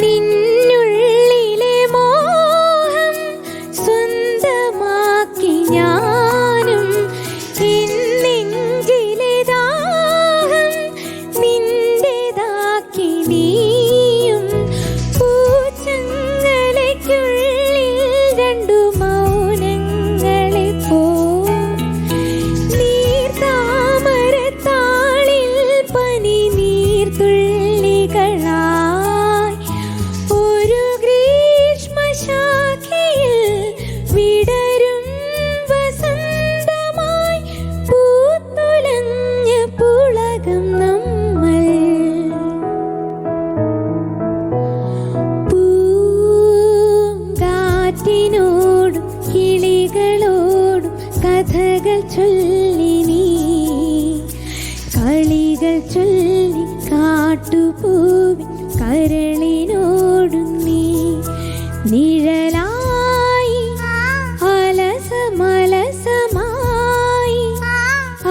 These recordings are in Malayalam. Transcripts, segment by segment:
നിന്നുള്ളിലെ മോഹം സ്വന്തമാക്കി ഞാനും നെഞ്ചിലെ ദാഹം നിന്റേതാക്കി നീയും പൂച്ചങ്ങലയ്ക്കുള്ളിൽ രണ്ടു മൗനങ്ങളെ പോ നീർത്താമരത്താളിൽ പനി നീർത്തുള്ളികളായി ഒരു ഗ്രീഷ്മശാഖയിൽ വിടരും വസന്തമായി പൂത്തുലഞ്ഞ പുളകം നമ്മൾ പൂങ്കാറ്റിനോടും കിളികളോടും കഥകൾ ചൊല്ലി നീ കളികൾ ചൊല്ലി കാട്ടുപൂവിൻ കരളിനോടും നീ നിഴലായി അലസമലസമായി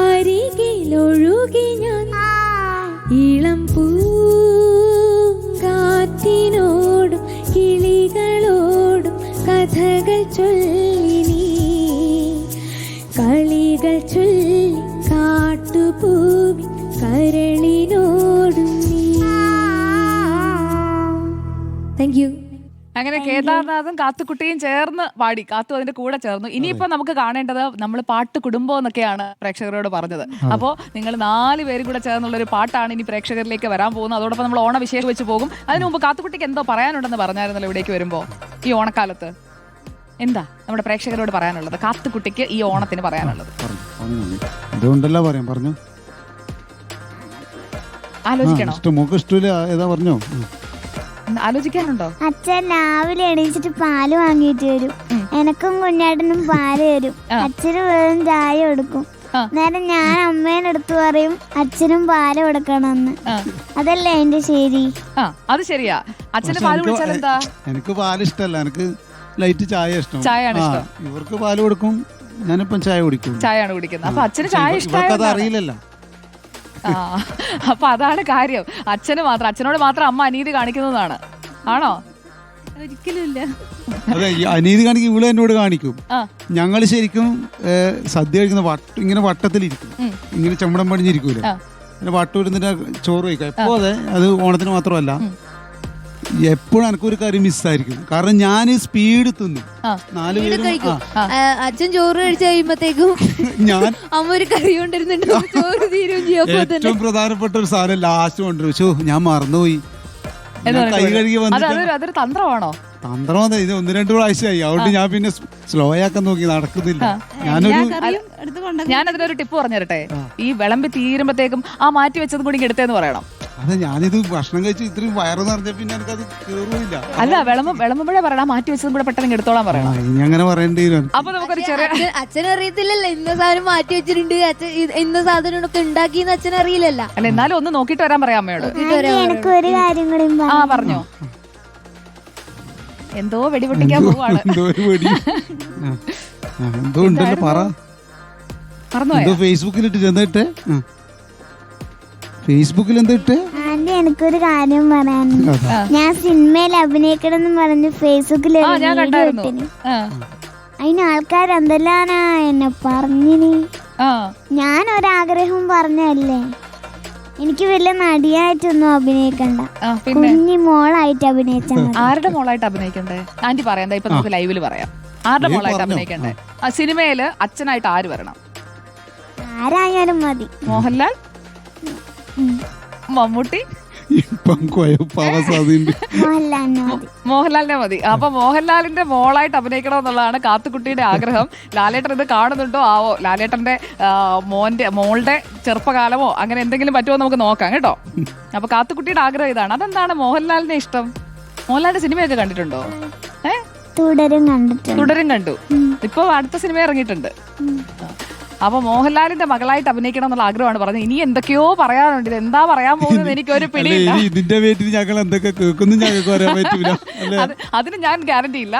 അരികിലൊഴുകി ഞാൻ ഇളം പൂങ്കാറ്റിനോടും കിളികളോടും കഥകൾ ചൊല്ലി നീ കളികൾ ചൊല്ലി കാട്ടുപൂവിൻ കരളിനോടും നീ. Thank you. അങ്ങനെ കേദാർനാഥും കാത്തുക്കുട്ടിയും ചേർന്ന് പാടി, കാത്തു അതിന്റെ കൂടെ ചേർന്നു. ഇനിയിപ്പോ നമുക്ക് കാണേണ്ടത് നമ്മൾ പാട്ട് കുടുംബം എന്നൊക്കെയാണ് പ്രേക്ഷകരോട് പറഞ്ഞത്. അപ്പോൾ നിങ്ങൾ 4 പേരും കൂടെ ചേർന്നുള്ളൊരു പാട്ടാണ് ഇനി പ്രേക്ഷകരിലേക്ക് വരാൻ പോകുന്നത്. അതോടൊപ്പം നമ്മൾ ഓണവിശേഷം വെച്ച് പോകും. അതിനു മുമ്പ് കാത്തുക്കുട്ടിക്ക് എന്തോ പറയാനുണ്ടെന്ന് പറഞ്ഞായിരുന്നല്ലോ ഇവിടേക്ക് വരുമ്പോ. ഈ ഓണക്കാലത്ത് എന്താ നമ്മുടെ പ്രേക്ഷകരോട് പറയാനുള്ളത്? കാത്തുക്കുട്ടിക്ക് ഈ ഓണത്തിന് പറയാനുള്ളത് പറഞ്ഞു ആലോചിക്കണോ? ഏതാ പറഞ്ഞോ? ആലോചിക്കാനുണ്ടോ? അച്ഛൻ രാവിലെ എണീച്ചിട്ട് പാല് വാങ്ങിയിട്ട് വരും. എനക്കും കുഞ്ഞാട്ടനും പാല് തരും. അച്ഛന് വെറും ചായ കൊടുക്കും. നേരം ഞാൻ അമ്മേനടുത്ത് പറയും അച്ഛനും പാല് കൊടുക്കണമെന്ന്. അതല്ലേ അതിന്റെ ശരി? അത് ശരിയാ. അച്ഛന് പാല് കുടിച്ചാൽ എന്താ? എനിക്ക് പാല് ഇഷ്ടമല്ല, എനിക്ക് ലൈറ്റ് ചായ ഇഷ്ടം. ചായയാണ് ഇഷ്ടം. ഇവർക്ക് പാല് കൊടുക്കും, ഞാനിപ്പം ചായ കുടിക്കും. ചായയാണ് കുടിക്കുന്നത്. അപ്പൊ അച്ഛന് ചായ ഇഷ്ടം അറിയില്ലല്ലോ. അപ്പൊ അതാണ് കാര്യം. അച്ഛനോട് മാത്രം അമ്മ അനീതി കാണിക്കുന്നതാണ്. ആണോ? ഒരിക്കലും ഇല്ല. അതെ, അനീതി കാണിക്കും. ഇവിടെ എന്നോട് കാണിക്കും. ഞങ്ങള് ശരിക്കും സദ്യ കഴിക്കുന്ന ഇങ്ങനെ വട്ടത്തിലിരിക്കും, ഇങ്ങനെ ചമ്മടം പടിഞ്ഞിരിക്കൂല. പിന്നെ വട്ടം ഇരുന്നിട്ട് ചോറ് കഴിക്കാം. എപ്പോ അതെ, അത് ഓണത്തിന് മാത്രമല്ല, എപ്പോഴും എനിക്കൊരു കറി മിസ്സായിരിക്കും. കാരണം ഞാൻ സ്പീഡ് തിന്നു. 4 പേരും അച്ഛൻ ചോറ് കഴിച്ചു കഴിയുമ്പത്തേക്കും ഞാൻ അമ്മ ഒരു കറി കൊണ്ടിരുന്നുണ്ട്. ചോറ് തീരും ചെയ്യും. ഏറ്റവും പ്രധാനപ്പെട്ട ഒരു സാധനം ലാസ്റ്റ് കൊണ്ടുവരും. ഞാൻ മറന്നുപോയി. കൈ കഴുകി അതൊരു തന്ത്രമാണോ? തന്ത്രം അതെ. ഇത് 1-2 പ്രാവശ്യമായി. അതുകൊണ്ട് ഞാൻ പിന്നെ സ്ലോ ആക്കാൻ നോക്കി, നടക്കുന്നില്ല. ഞാനതിനൊരു ടിപ്പ് പറഞ്ഞു തരട്ടെ. ഈ വിളമ്പി തീരുമ്പത്തേക്കും ആ മാറ്റി വെച്ചതും കൂടി എടുത്തേന്ന് പറയണം. അതെ, ഞാനിത് ഭക്ഷണം കഴിച്ച് ഇത്രയും വയറ് നിറഞ്ഞ പിന്നെ എനിക്കത് കേറില്ല. അല്ല, വിളമ്പുമ്പോഴേ പറയണം ആ മാറ്റി വെച്ചതും കൂടെ പെട്ടെന്ന് എടുത്തോളാൻ പറയണം. ഇനി അങ്ങനെ പറയേണ്ടി വരും. അപ്പൊ നമുക്കൊരു ചെറിയ അച്ഛനറിയത്തില്ലല്ലോ ഇന്ന സാധനം മാറ്റി വെച്ചിട്ടുണ്ട്, ഇന്ന സാധനം ഒക്കെ ഉണ്ടാക്കിയെന്ന് അച്ഛനറിയില്ലല്ലോ. അല്ല, എന്നാലും ഒന്ന് നോക്കിട്ട് വരാൻ പറയാം അമ്മയോട്. എനിക്കൊരു കാര്യം കൂടി പറഞ്ഞോ. എന്തോ വെടിപൊട്ടിക്കാൻ പോവാണ്. എന്തോ ഉണ്ടല്ലോ, പറ. ഫേസ്ബുക്കിലിട്ട് ചെന്നിട്ട് ഫേസ്ബുക്കിൽ എന്താ ഇട്ട്? ആന്റി, എനിക്കൊരു കാര്യം പറയാനുണ്ട്. ഞാൻ സിനിമയിൽ അഭിനയിക്കണം എന്ന് പറഞ്ഞ് ഫേസ്ബുക്കിൽ അതിന് ആൾക്കാർ എന്തെല്ലാനാ എന്നെ പറഞ്ഞിനി. ഞാൻ ഒരാഗ്രഹം പറഞ്ഞല്ലേ, എനിക്ക് വലിയ നടിയായിട്ടൊന്നും അഭിനയിക്കണ്ട, കുഞ്ഞി മോളായിട്ട് അഭിനയിച്ചാൽ മതി. ആരുടെ മോളായിട്ട് അഭിനയിക്കണ്ടേ? ആന്റി പറയാം, ഇപ്പൊ നമുക്ക് ലൈവില് പറയാം. ആരുടെ മോളായിട്ട് അഭിനയിക്കണ്ടേ? ആ സിനിമയില് അച്ഛനായിട്ട് ആര് വരണം? ആരായാലും മതി. മോഹൻലാൽ, മമ്മൂട്ടി, മോഹൻലാലിനെ മതി. അപ്പൊ മോഹൻലാലിന്റെ മോളായിട്ട് അഭിനയിക്കണം എന്നുള്ളതാണ് കാത്തുക്കുട്ടിയുടെ ആഗ്രഹം. ലാലേട്ടൻ ഇത് കാണുന്നുണ്ടോ ആവോ? ലാലേട്ടന്റെ മോളുടെ ചെറുപ്പകാലമോ അങ്ങനെ എന്തെങ്കിലും പറ്റുമോ നമുക്ക് നോക്കാം കേട്ടോ. അപ്പൊ കാത്തുക്കുട്ടിയുടെ ആഗ്രഹം ഇതാണ്. അതെന്താണ് മോഹൻലാലിനെ ഇഷ്ടം? മോഹൻലാലിന്റെ സിനിമയൊക്കെ കണ്ടിട്ടുണ്ടോ? തുടരും കണ്ടു. ഇപ്പൊ അടുത്ത സിനിമ ഇറങ്ങിയിട്ടുണ്ട്. അപ്പൊ മോഹൻലാലിന്റെ മകളായിട്ട് അഭിനയിക്കണം എന്നുള്ള ആഗ്രഹമാണ് പറഞ്ഞത്. ഇനി എന്തൊക്കെയോ പറയാനുണ്ട്. ഇത് എന്താ പറയാൻ പോകുന്നത് എനിക്കൊരു പിടിയില്ല. ഇതിന്റെ പേരിൽ ഞങ്ങൾ എന്തൊക്കെ കേൾക്കുന്നു ഞങ്ങൾക്ക് പറയാൻ പറ്റില്ല. അതിന് ഞാൻ ഗ്യാരണ്ടി ഇല്ല.